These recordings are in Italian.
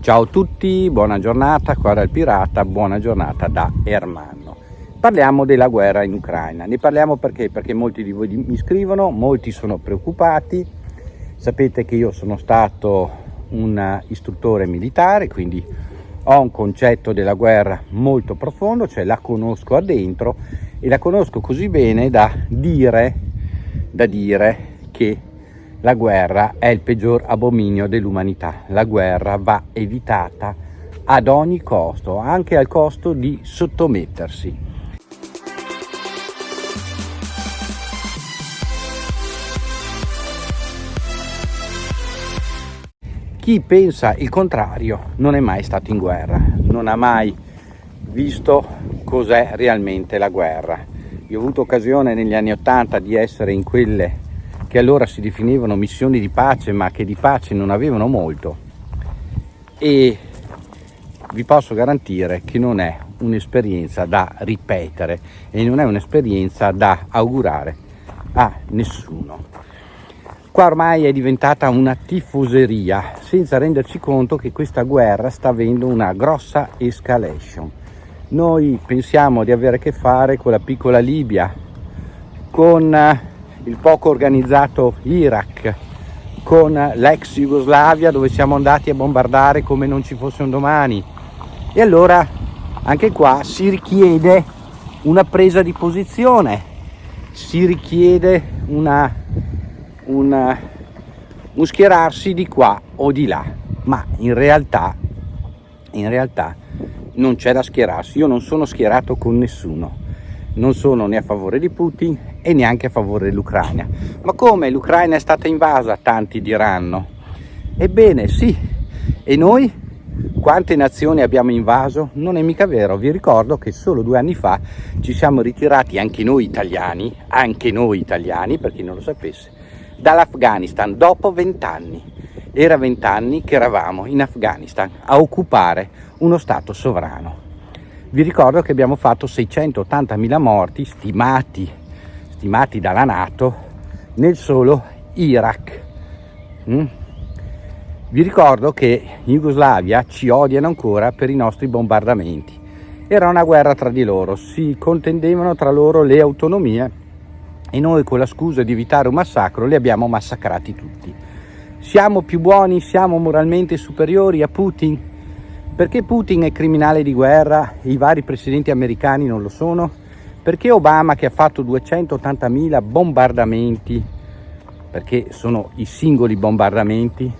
Ciao a tutti, buona giornata, qua dal Pirata, buona giornata da Ermanno. Parliamo della guerra in Ucraina. Ne parliamo perché molti di voi mi scrivono, molti sono preoccupati. Sapete che io sono stato un istruttore militare, quindi ho un concetto della guerra molto profondo, cioè la conosco addentro e la conosco così bene da dire che la guerra è il peggior abominio dell'umanità. La guerra va evitata ad ogni costo, anche al costo di sottomettersi. Chi pensa il contrario non è mai stato in guerra, non ha mai visto cos'è realmente la guerra. Io ho avuto occasione negli anni '80 di essere in quelle che allora si definivano missioni di pace, ma che di pace non avevano molto, e vi posso garantire che non è un'esperienza da ripetere e non è un'esperienza da augurare a nessuno. Qua ormai è diventata una tifoseria, senza renderci conto che questa guerra sta avendo una grossa escalation. Noi pensiamo di avere a che fare con la piccola Libia, con il poco organizzato Iraq, con l'ex Jugoslavia dove siamo andati a bombardare come non ci fosse un domani. E allora anche qua si richiede una presa di posizione, si richiede un schierarsi di qua o di là, ma in realtà non c'è da schierarsi. Io non sono schierato con nessuno, non sono né a favore di Putin e neanche a favore dell'Ucraina. Ma come, l'Ucraina è stata invasa? Tanti diranno. Ebbene sì, e noi quante nazioni abbiamo invaso? Non è mica vero. Vi ricordo che solo 2 anni fa ci siamo ritirati anche noi italiani, per chi non lo sapesse, dall'Afghanistan dopo 20 anni. Era 20 anni che eravamo in Afghanistan a occupare uno stato sovrano. Vi ricordo che abbiamo fatto 680.000 morti stimati dalla NATO nel solo Iraq. Vi ricordo che in Jugoslavia ci odiano ancora per i nostri bombardamenti. Era una guerra tra di loro, si contendevano tra loro le autonomie e noi, con la scusa di evitare un massacro, li abbiamo massacrati tutti. Siamo più buoni, siamo moralmente superiori a Putin? Perché Putin è criminale di guerra e i vari presidenti americani non lo sono? Perché Obama, che ha fatto 280.000 bombardamenti, perché sono i singoli bombardamenti,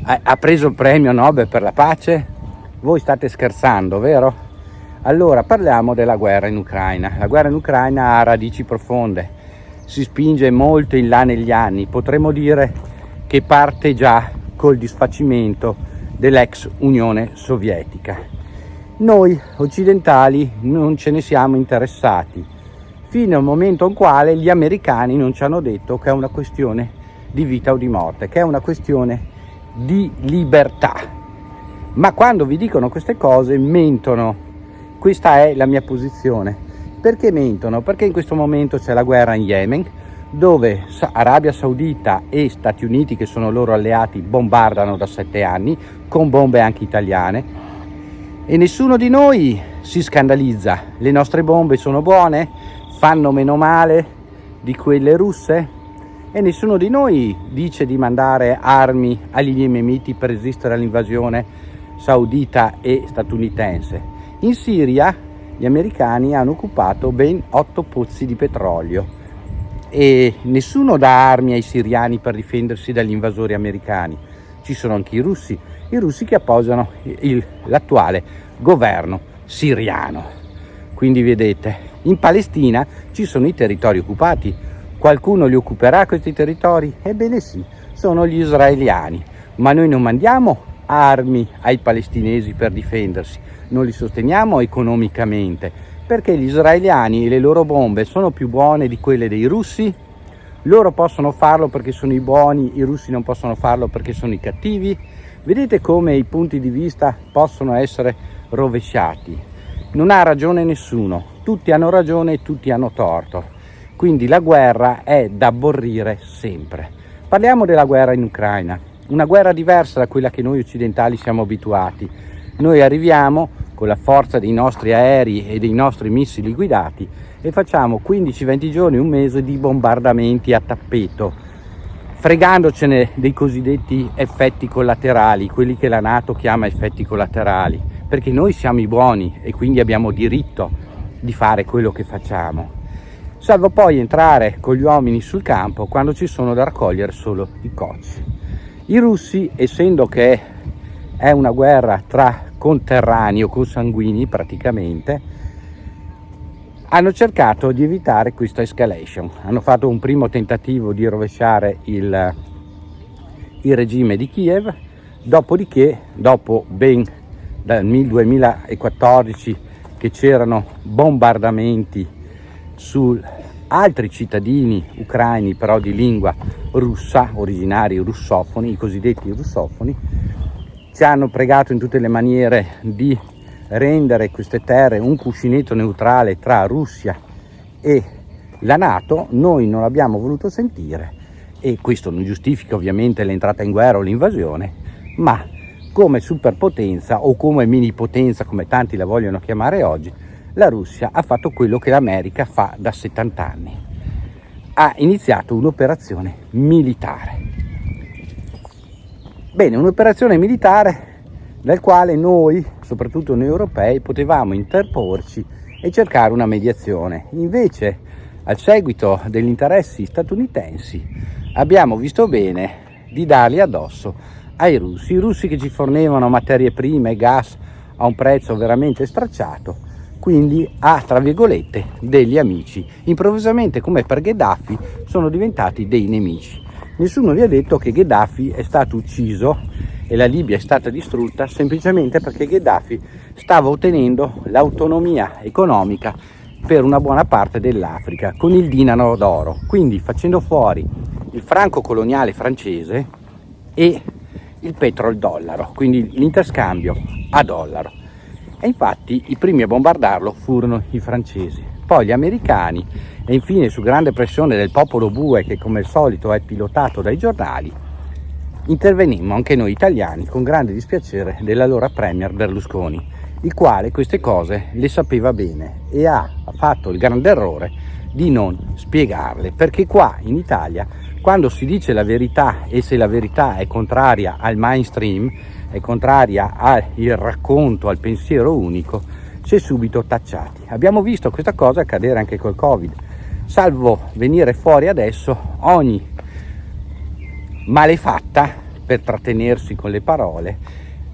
ha preso il premio Nobel per la pace? Voi state scherzando, vero? Allora parliamo della guerra in Ucraina. La guerra in Ucraina ha radici profonde, si spinge molto in là negli anni. Potremmo dire che parte già col disfacimento dell'ex Unione Sovietica. Noi occidentali non ce ne siamo interessati, fino al momento in quale gli americani non ci hanno detto che è una questione di vita o di morte, che è una questione di libertà. Ma quando vi dicono queste cose mentono. Questa è la mia posizione. Perché mentono? Perché in questo momento c'è la guerra in Yemen, dove Arabia Saudita e Stati Uniti, che sono loro alleati, bombardano da 7 anni, con bombe anche italiane, e nessuno di noi si scandalizza. Le nostre bombe sono buone? Fanno meno male di quelle russe? E nessuno di noi dice di mandare armi agli Yemeniti per resistere all'invasione saudita e statunitense. In Siria gli americani hanno occupato ben 8 pozzi di petrolio e nessuno dà armi ai siriani per difendersi dagli invasori americani. Ci sono anche i russi che appoggiano l'attuale governo siriano. Quindi vedete, in Palestina ci sono i territori occupati. Qualcuno li occuperà questi territori? Ebbene sì, sono gli israeliani. Ma noi non mandiamo armi ai palestinesi per difendersi, non li sosteniamo economicamente, perché gli israeliani e le loro bombe sono più buone di quelle dei russi? Loro possono farlo perché sono i buoni, i russi non possono farlo perché sono i cattivi? Vedete come i punti di vista possono essere rovesciati. Non ha ragione nessuno, tutti hanno ragione e tutti hanno torto. Quindi la guerra è da aborrire sempre. Parliamo della guerra in Ucraina. una guerra diversa da quella che noi occidentali siamo abituati. Noi arriviamo con la forza dei nostri aerei e dei nostri missili guidati e facciamo 15-20 giorni, un mese di bombardamenti a tappeto, fregandocene dei cosiddetti effetti collaterali, quelli che la NATO chiama effetti collaterali, perché noi siamo i buoni e quindi abbiamo diritto di fare quello che facciamo, salvo poi entrare con gli uomini sul campo quando ci sono da raccogliere solo i cocci. I russi, essendo che è una guerra tra conterranei o consanguini praticamente, hanno cercato di evitare questa escalation. Hanno fatto un primo tentativo di rovesciare il regime di Kiev, dopodiché, dopo ben dal 2014 che c'erano bombardamenti su altri cittadini ucraini però di lingua russa, originari russofoni, i cosiddetti russofoni, ci hanno pregato in tutte le maniere di rendere queste terre un cuscinetto neutrale tra Russia e la NATO. Noi non l'abbiamo voluto sentire e questo non giustifica ovviamente l'entrata in guerra o l'invasione, ma come superpotenza o come minipotenza, come tanti la vogliono chiamare oggi, la Russia ha fatto quello che l'America fa da 70 anni. Ha iniziato un'operazione militare. Bene, un'operazione militare nel quale noi, soprattutto noi europei, potevamo interporci e cercare una mediazione. Invece, al seguito degli interessi statunitensi, abbiamo visto bene di darli addosso ai russi, i russi che ci fornivano materie prime e gas a un prezzo veramente stracciato, quindi a, tra virgolette, degli amici. Improvvisamente, come per Gheddafi, sono diventati dei nemici. Nessuno vi ha detto che Gheddafi è stato ucciso e la Libia è stata distrutta semplicemente perché Gheddafi stava ottenendo l'autonomia economica per una buona parte dell'Africa con il dinaro d'oro, quindi facendo fuori il franco coloniale francese e il petrol-dollaro, quindi l'interscambio a dollaro. E infatti i primi a bombardarlo furono i francesi, poi gli americani e infine, su grande pressione del popolo bue, che come al solito è pilotato dai giornali, intervenimmo anche noi italiani con grande dispiacere dell'allora premier Berlusconi, il quale queste cose le sapeva bene e ha fatto il grande errore di non spiegarle, perché qua in Italia, quando si dice la verità e se la verità è contraria al mainstream, è contraria al racconto, al pensiero unico, si è subito tacciati. Abbiamo visto questa cosa accadere anche col Covid, salvo venire fuori adesso ogni malefatta per trattenersi con le parole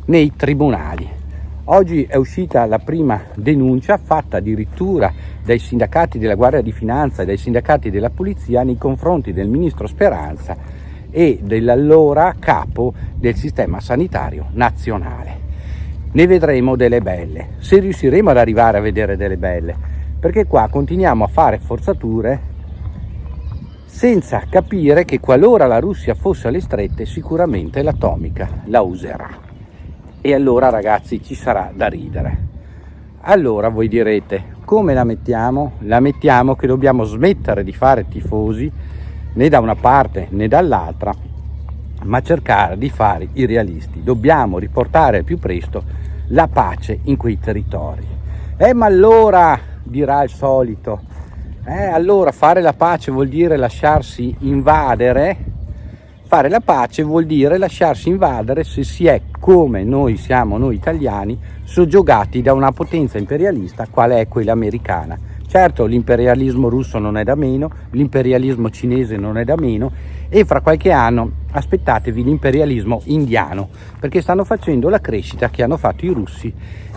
nei tribunali. Oggi è uscita la prima denuncia fatta addirittura dai sindacati della Guardia di Finanza e dai sindacati della Polizia nei confronti del ministro Speranza e dell'allora capo del sistema sanitario nazionale. Ne vedremo delle belle, se riusciremo ad arrivare a vedere delle belle, perché qua continuiamo a fare forzature senza capire che qualora la Russia fosse alle strette sicuramente l'atomica la userà. E allora, ragazzi, ci sarà da ridere. Allora voi direte, come la mettiamo? La mettiamo che dobbiamo smettere di fare tifosi né da una parte né dall'altra, ma cercare di fare i realisti. Dobbiamo riportare al più presto la pace in quei territori. Ma allora, dirà il solito, allora fare la pace vuol dire lasciarsi invadere? Fare la pace vuol dire lasciarsi invadere se si è, come noi siamo noi italiani, soggiogati da una potenza imperialista quale è quella americana. Certo, l'imperialismo russo non è da meno, l'imperialismo cinese non è da meno e fra qualche anno aspettatevi l'imperialismo indiano, perché stanno facendo la crescita che hanno fatto i russi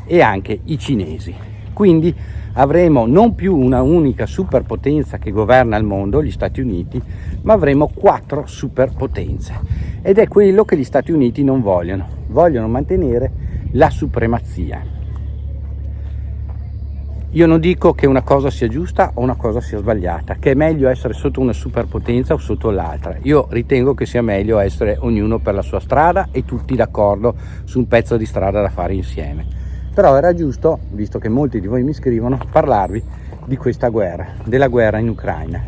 e anche i cinesi. Quindi avremo non più una unica superpotenza che governa il mondo, gli Stati Uniti, ma avremo 4 superpotenze. Ed è quello che gli Stati Uniti non vogliono. Vogliono mantenere la supremazia. Io non dico che una cosa sia giusta o una cosa sia sbagliata, che è meglio essere sotto una superpotenza o sotto l'altra. Io ritengo che sia meglio essere ognuno per la sua strada e tutti d'accordo su un pezzo di strada da fare insieme. Però era giusto, visto che molti di voi mi scrivono, parlarvi di questa guerra, della guerra in Ucraina.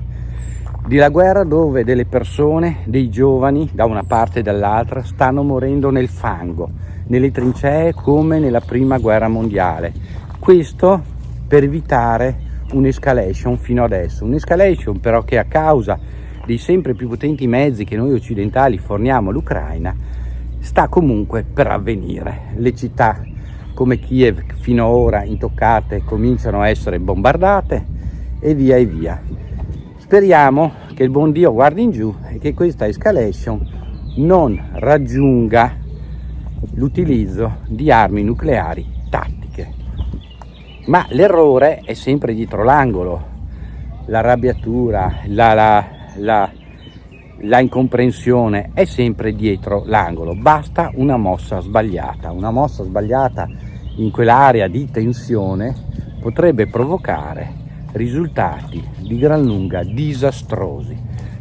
della guerra dove delle persone, dei giovani da una parte e dall'altra stanno morendo nel fango, nelle trincee come nella prima guerra mondiale. Questo per evitare un'escalation fino adesso, un'escalation però che a causa dei sempre più potenti mezzi che noi occidentali forniamo all'Ucraina sta comunque per avvenire. Le città come Kiev fino ad ora intoccate cominciano a essere bombardate e via e via. Speriamo che il buon Dio guardi in giù e che questa escalation non raggiunga l'utilizzo di armi nucleari tattiche. Ma l'errore è sempre dietro l'angolo, l'arrabbiatura, la incomprensione è sempre dietro l'angolo. Basta una mossa sbagliata in quell'area di tensione potrebbe provocare risultati di gran lunga disastrosi.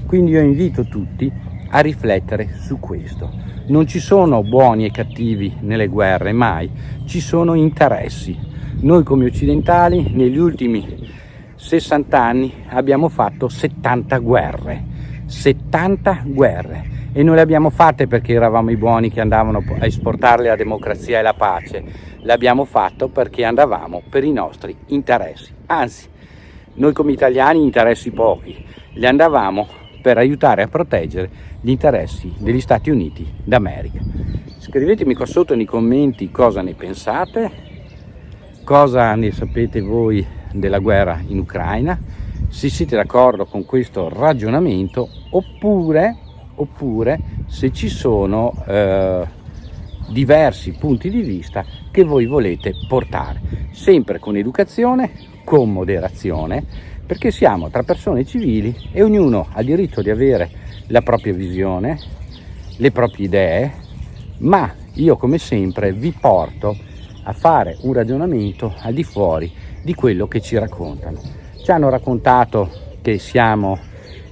Quindi io invito tutti a riflettere su questo. Non ci sono buoni e cattivi nelle guerre, mai, ci sono interessi. Noi come occidentali negli ultimi 60 anni abbiamo fatto 70 guerre e non le abbiamo fatte perché eravamo i buoni che andavano a esportare la democrazia e la pace, l'abbiamo fatto perché andavamo per i nostri interessi, anzi noi come italiani interessi pochi, li andavamo per aiutare a proteggere gli interessi degli Stati Uniti d'America. Scrivetemi qua sotto nei commenti cosa ne pensate, cosa ne sapete voi della guerra in Ucraina, se siete d'accordo con questo ragionamento oppure se ci sono diversi punti di vista che voi volete portare, sempre con educazione, con moderazione, perché siamo tra persone civili e ognuno ha diritto di avere la propria visione, le proprie idee, ma io come sempre vi porto a fare un ragionamento al di fuori di quello che ci raccontano. Ci hanno raccontato che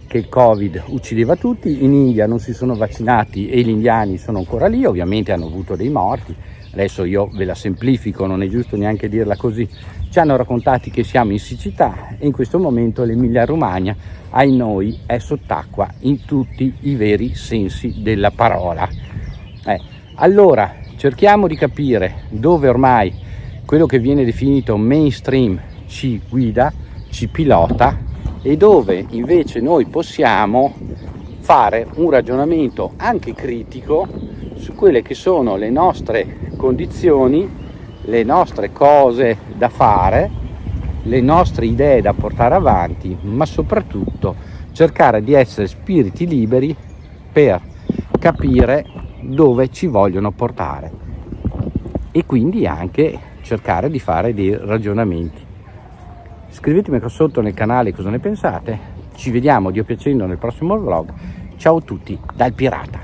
il Covid uccideva tutti, in India non si sono vaccinati e gli indiani sono ancora lì, ovviamente hanno avuto dei morti, adesso io ve la semplifico, non è giusto neanche dirla così. Ci hanno raccontati che siamo in siccità e in questo momento l'Emilia Romagna, ai noi, è sott'acqua in tutti i veri sensi della parola. Allora cerchiamo di capire dove ormai quello che viene definito mainstream ci guida, ci pilota, e dove invece noi possiamo fare un ragionamento anche critico su quelle che sono le nostre condizioni, le nostre cose da fare, le nostre idee da portare avanti, ma soprattutto cercare di essere spiriti liberi per capire dove ci vogliono portare e quindi anche cercare di fare dei ragionamenti. Scrivetemi qua sotto nel canale cosa ne pensate, ci vediamo Dio piacendo nel prossimo vlog. Ciao a tutti dal Pirata.